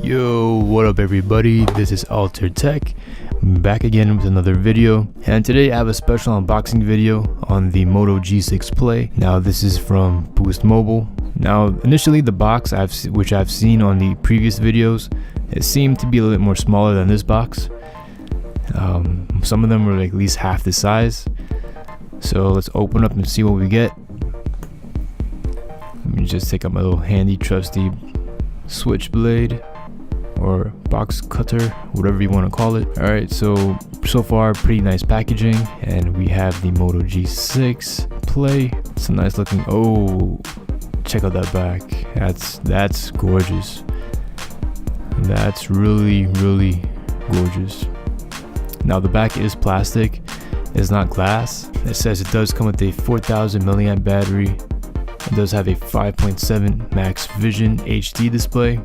Yo, what up everybody, this is Altered Tech, back again with another video, and today I have a special unboxing video on the Moto G6 Play. Now this is from Boost Mobile. Now initially the box which I've seen on the previous videos, it seemed to be a little bit more smaller than this box. Some of them were like at least half the size. So let's open up and see what we get. Let me just take out my little handy trusty switchblade or box cutter, whatever you want to call it. Alright, so far pretty nice packaging, and we have the Moto G6 Play. It's a nice looking, oh, check out that back. That's gorgeous. That's really gorgeous. Now the back is plastic, it's not glass. It says it does come with a 4000 milliamp battery. It does have a 5.7 max vision HD display.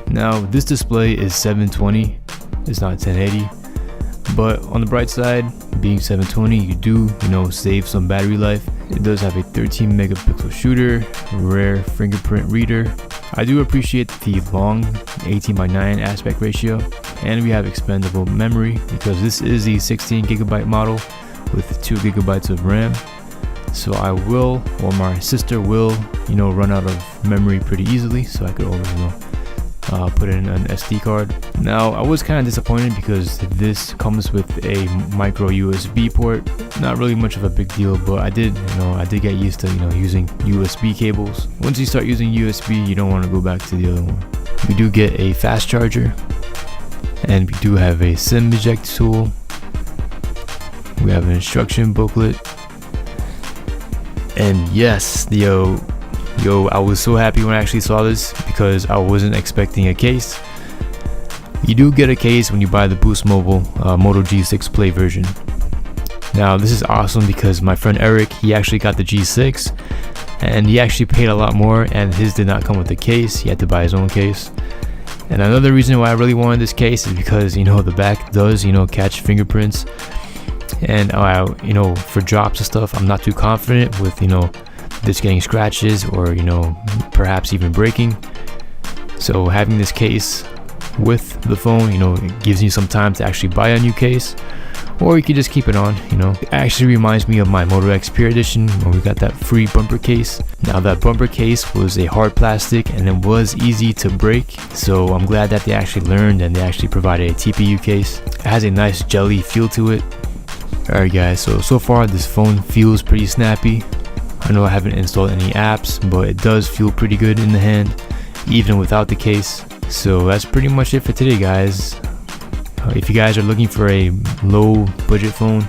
Now this display is 720, it's not 1080, but on the bright side, being 720, you do save some battery life. It does have a 13 megapixel shooter, rare fingerprint reader. I do appreciate the long 18:9 aspect ratio, and we have expandable memory because this is a 16 gigabyte model with 2 gigabytes of RAM. So I will, or my sister will, run out of memory pretty easily, so I could always, put in an SD card. Now I was kind of disappointed because this comes with a micro USB port. Not really much of a big deal, but I did get used to using USB cables. Once you start using USB, you don't want to go back to the other one. We do get a fast charger, and we do have a SIM eject tool. We have an instruction booklet. And yes, yo, I was so happy when I actually saw this because I wasn't expecting a case. You do get a case when you buy the Boost Mobile Moto G6 Play version. Now this is awesome because my friend Eric, he actually got the G6 and he actually paid a lot more, and his did not come with the case. He had to buy his own case. And another reason why I really wanted this case is because the back does catch fingerprints. And for drops and stuff, I'm not too confident with this getting scratches or perhaps even breaking. So having this case with the phone, it gives you some time to actually buy a new case, or you can just keep it on. It actually reminds me of my Moto X Pure Edition when we got that free bumper case. Now that bumper case was a hard plastic and it was easy to break, so I'm glad that they actually learned and they actually provided a TPU case. It has a nice jelly feel to it. Alright guys, so far this phone feels pretty snappy. I know I haven't installed any apps, but it does feel pretty good in the hand, even without the case. So that's pretty much it for today guys. If you guys are looking for a low budget phone,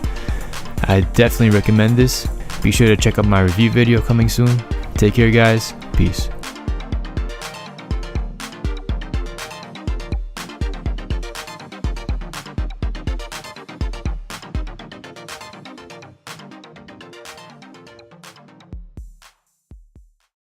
I definitely recommend this. Be sure to check out my review video coming soon. Take care guys, peace.